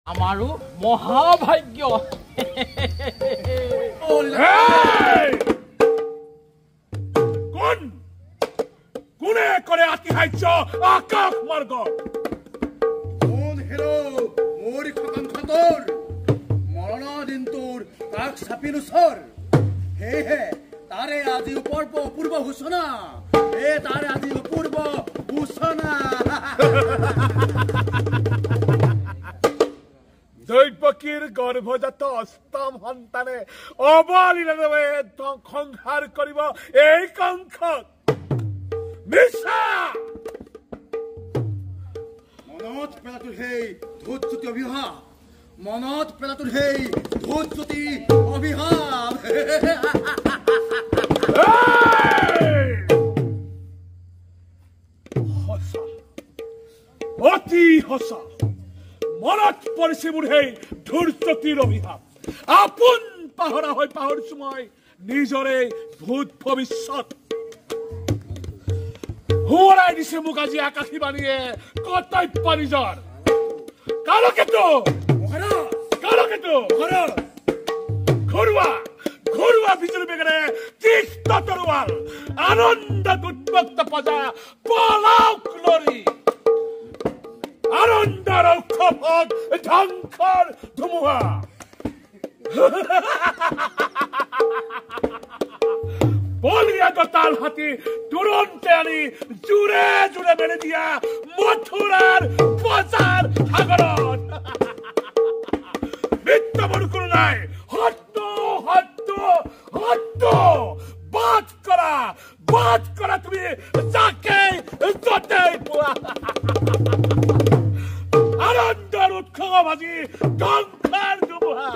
আমাৰো মহাভাগ্য কোনে কৰে আতিহাস্য আকাশ মাৰ্গ কোন হেৰো মোৰ খকাংখতৰ মৰণৰ দিনটোৰ তাক চাপিলো চৰ সেয়েহে তাৰে আজি পূৰ্ব ঘোষণা তাৰে আজি পূৰ্ব ঘোষণা দৈবকীৰ গৰ্ভজাত অষ্টম সন্তানে অবলীলাভাৱে সংহাৰ কৰিব এই কংসক মিছা মনত পেলাটোৰ সেই ধূতজ্যোতি অভিশাপ মনত পেলাটোৰ সেই ধূতজ্যোতি অভিশাপ সঁচা অতি সঁচা মনত পৰিছে মোৰ সেই ধূৰ্যতিৰ অভিশাপ আপোন পাহৰা হৈ পাহৰিছো মই নিজৰে ভূত ভৱিষ্যত সোঁৱৰাই দিছে মোক আজি আকাশীবাণীয়ে কৰ্তব্য নিজৰ কালকেতু ঘৰুৱা বিজুলী বেগেৰে তীক্ষ্ণ তৰোৱাল আনন্দত উন্মুক্ত প্ৰজা পলাওক লৰি আনন্দৰ ঔষধ ধ্বংসৰ ধুমুহা বলিয়া গতাল হাতী তুৰন্তে আনি জোৰে জোৰে মেলি দিয়া মথুৰাৰ বজাৰ সাগৰত মিথ্যাবোৰ কোনো নাই সত্য বাদ কৰা তুমি যাকে য'তেই পোৱা আনন্দৰ উৎসৱ আজি ধ্বংসৰ ধুমুহা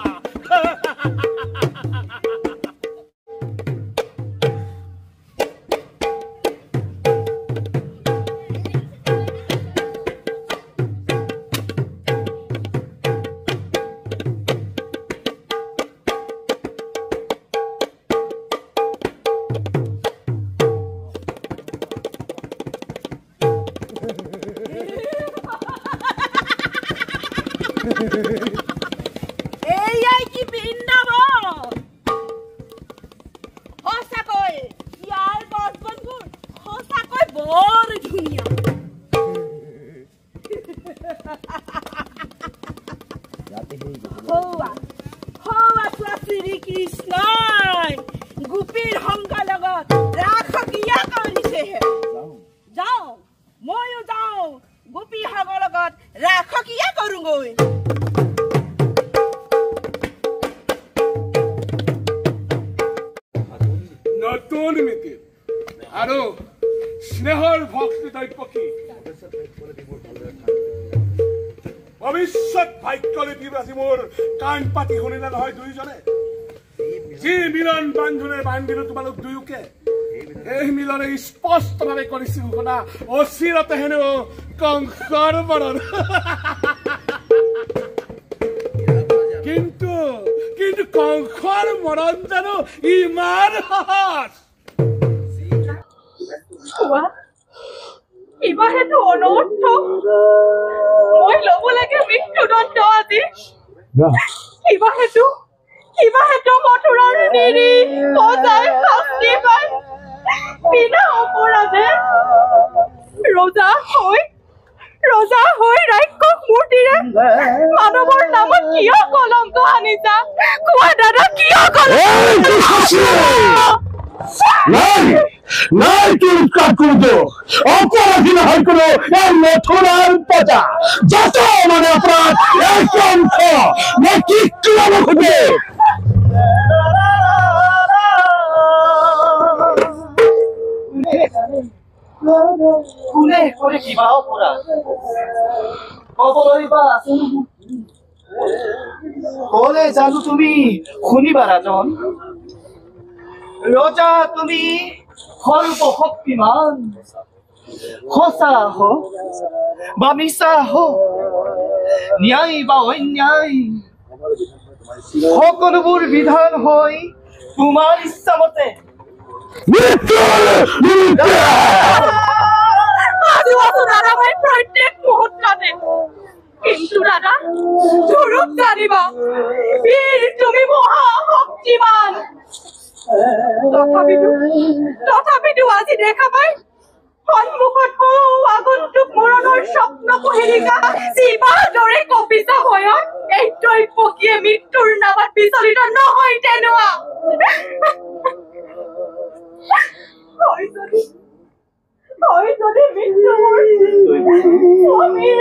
আৰু স্নেহৰ ভক্তি দৈপকী ভৱিষ্যত ভাগ্য লিপি আজি মোৰ কাণ পাতি শুনিলে নহয় দুইজনে যি মিলন বান্ধোনে বান্ধিলো তোমালোক দুয়োকে এই মিলনে স্পষ্টভাৱে কৰিছে ঘোষণা অচিৰতে হেনো কংসৰ মৰণ কিন্তু কংসৰ মৰণ জানো ইমান সহজ ইবাহেতু অনৰ্থ মই ল'ব লাগে মৃত্যুদণ্ড আজি ইবাহেতু মথুৰাৰ নিৰি সজাই শাস্তি পাই বিনা অপৰাধে ৰজা হৈ ৰাক্ষস মূৰ্তিৰে মানৱৰ নামত কিয় কলংক আনিছা কোৱা দাদা কিয় কলংক নাই তোর কাকুতো অপরাধী না হয় কোনো এই মথুরার প্রজা যত মানে অপরাধ এই কংস না কি ক্রম হবে কোনে করে কিবা অপরাধ কবলই বা কোনে জানো তুমি শুনিবা রাজন ৰজা তুমি সৰ্বশক্তিমান সঁচা হোক বা মিছা হোক ন্যায় বা অন্যায় সকলোবোৰ বিধান হৈ তোমাৰ ইচ্ছা মতে প্ৰত্যেক মুহূৰ্ততে কিন্তু দাদা ৰূপ জানিবা বীৰ তুমি মহাশক্তিমান তথাপিতো আজি দেখা পাই সন্মুখত আগন্তুক মৰণৰ স্বপ্ন পহেলিকা জীৱাৰ দৰে কপিছা ভয়ত এই দৈপকীয়ে মৃত্যুৰ নামত বিচলিত নহয় তেনোৱা হয় যদি মৃত্যুৰ সমীৰ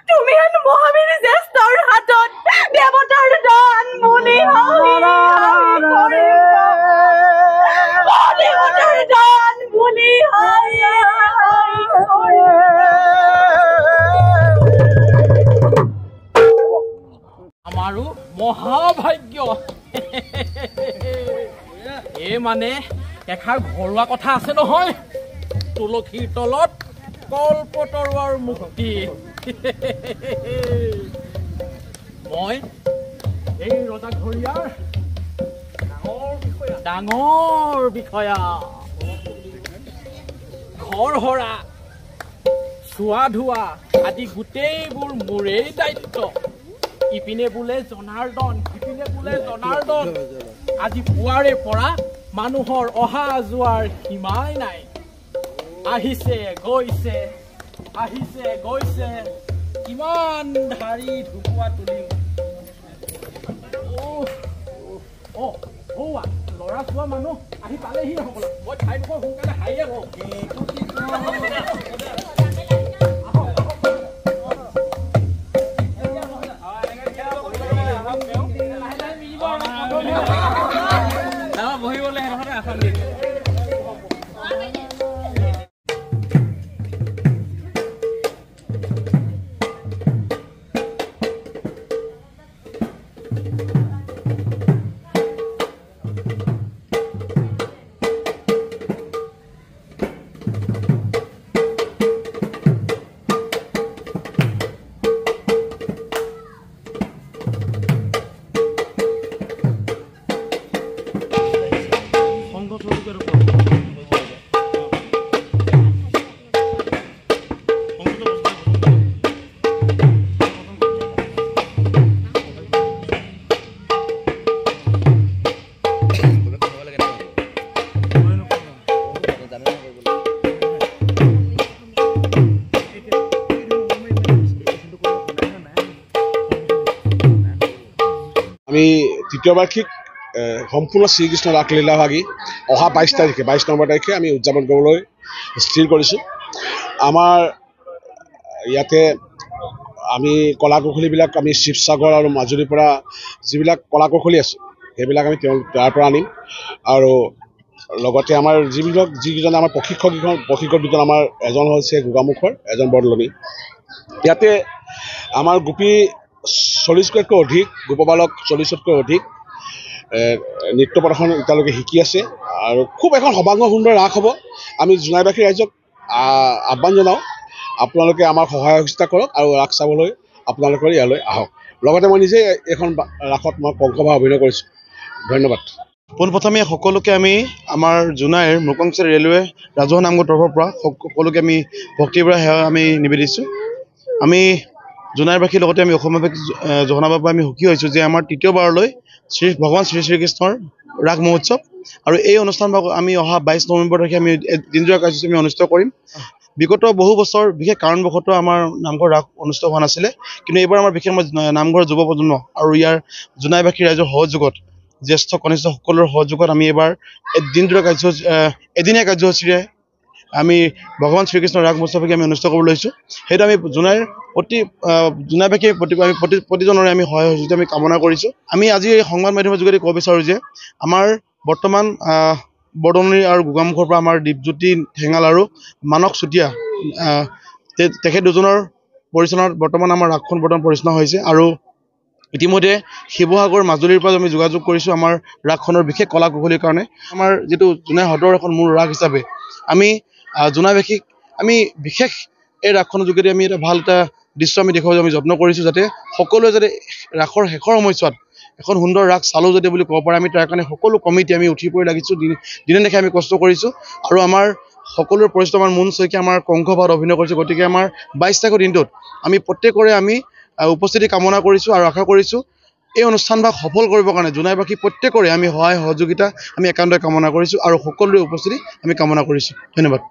তুমি হেন মহাবীৰ জ্যেষ্ঠৰ হাতত দেৱতাৰ দান বুলি দেৱতাৰ দান বুলি আমাৰো মহাভাগ্য এই মানে এষাৰ ঘৰুৱা কথা আছে নহয় তুলসীৰ তলত কল্পতৰুৱাৰ মুক্তি মই এই ৰজাঘৰীয়াৰ ডাঙৰ বিষয়া ঘৰ হৰা চোৱা ধোৱা আদি গোটেইবোৰ মোৰেই দায়িত্ব ইপিনে বোলে জনাৰ্দন ইপিনে বোলে জনাৰ্দন আজি পুৱাৰে পৰা মানুহৰ অহা যোৱাৰ সীমাই নাই আহিছে গৈছে কিমান ধাৰি ঢুকুৱা তুলিম ল'ৰা চোৱা মানুহ আহি পালেহি সকলো মই ঠাইডোখৰ সোনকালে হাৰিয়ে হওঁ বহিবলৈ আসন দি আমি তৃতীয় বাৰ্ষিক সম্পূৰ্ণ শ্ৰীকৃষ্ণ ৰাসলীলা ভাগি অহা 22 নম্বৰ তাৰিখে আমি উদযাপন কৰিবলৈ স্থিৰ কৰিছোঁ আমাৰ ইয়াতে আমি কলা কৌশলীবিলাক আমি শিৱসাগৰ আৰু মাজুলীৰ পৰা যিবিলাক কলা কৌশলী আছে সেইবিলাক আমি তাৰ পৰা আনিম আৰু লগতে আমাৰ যিকেইজন আমাৰ প্ৰশিক্ষক দুজন আমাৰ এজন হৈছে গোগামুখৰ এজন বৰদলনি ইয়াতে আমাৰ গোপী 40তকৈ অধিক গোপবালক 40তকৈ অধিক নৃত্য প্ৰদৰ্শন এতিয়ালৈকে শিকি আছে আৰু খুব এখন সৰ্বাংগ সুন্দৰ ৰাস হ'ব আমি জোনাইবাসী ৰাইজক আহ্বান জনাওঁ আপোনালোকে আমাৰ সহায় সহযোগিতা কৰক আৰু ৰাস চাবলৈ আপোনালোকৰ ইয়ালৈ আহক লগতে মই নিজে এখন ৰাসত মই কংসভাগ অভিনয় কৰিছোঁ ধন্যবাদ পোনপ্ৰথমে সকলোকে আমি আমাৰ জোনাইৰ মৃকংচৰ ৰেলৱে ৰাজহুৱা নামঘৰ তৰফৰ পৰা সকলোকে আমি ভক্তিৰে সেৱা আমি নিবেদিছোঁ আমি জোনাইবাসীৰ লগতে আমি অসমবাসীক জনাবৰ বাবে আমি সুখী হৈছোঁ যে আমাৰ তৃতীয়বাৰলৈ ভগৱান শ্ৰীকৃষ্ণৰ ৰাস মহোৎসৱ আৰু এই অনুষ্ঠান আমি অহা 22 নৱেম্বৰ তাৰিখে আমি দিনজোৰা কাৰ্যসূচী আমি অনুষ্ঠিত কৰিম বিগত বহু বছৰ বিশেষ কাৰণবশতঃ আমাৰ নামঘৰ ৰাস অনুষ্ঠিত হোৱা নাছিলে কিন্তু এইবাৰ আমাৰ বিশেষ নামঘৰ যুৱ প্ৰজন্ম আৰু ইয়াৰ জোনাইবাসী ৰাইজৰ সহযোগত জ্যেষ্ঠ কনিষ্ঠ সকলৰ সহযোগত আমি এইবাৰ দিনজোৰা কাৰ্যসূচী এদিনীয়া কাৰ্যসূচীৰে আমি ভগৱান শ্ৰীকৃষ্ণৰ ৰাস মহোৎসৱকে আমি অনুষ্ঠিত কৰিবলৈ লৈছোঁ সেইটো আমি জোনাইবাসীৰ প্ৰতিজনৰে আমি সহায় সহযোগিতা আমি কামনা কৰিছোঁ আমি আজি এই সংবাদ মাধ্যমৰ যোগেদি ক'ব বিচাৰোঁ যে আমাৰ বৰ্তমান বৰদলনি আৰু গোগামুখৰ পৰা আমাৰ দীপজ্যোতি ঠেঙাল আৰু মানস চুতীয়া তেখেত দুজনৰ পৰিচালনাত বৰ্তমান আমাৰ ৰাসখন বৰ্তমান পৰিচালনা হৈছে আৰু ইতিমধ্যে শিৱসাগৰ মাজুলীৰ পৰা আমি যোগাযোগ কৰিছোঁ আমাৰ ৰাসখনৰ বিশেষ কলা কৌশলীৰ কাৰণে আমাৰ যিটো জোনাই হ্ৰদৰ এখন মূল ৰাস হিচাপে আমি জোনাইবাসীক আমি বিশেষ এই ৰাসখনৰ যোগেদি আমি ভাল এটা দৃশ্য আমি দেখুৱাবলৈ আমি যত্ন কৰিছোঁ যাতে সকলোৱে যাতে ৰাসৰ শেষৰ সময়ছোৱাত এখন সুন্দৰ ৰাস চালোঁ যাতে বুলি ক'ব পাৰে আমি তাৰ কাৰণে সকলো কমিটি আমি উঠি পৰি লাগিছোঁ দিনে নিশাই আমি কষ্ট কৰিছোঁ আৰু আমাৰ সকলোৰে পৰিচিত আমাৰ মুন শইকীয়া আমাৰ কংসভাত অভিনয় কৰিছে। গতিকে আমাৰ 22 তাৰিখৰ দিনটোত আমি প্ৰত্যেকৰে আমি উপস্থিতি কামনা কৰিছোঁ আৰু আশা কৰিছোঁ এই অনুষ্ঠানভাগ সফল কৰিবৰ কাৰণে জোনাইবাসী প্ৰত্যেকৰে আমি সহায় সহযোগিতা আমি একান্তই কামনা কৰিছোঁ আৰু সকলোৰে উপস্থিতি আমি কামনা কৰিছোঁ। ধন্যবাদ।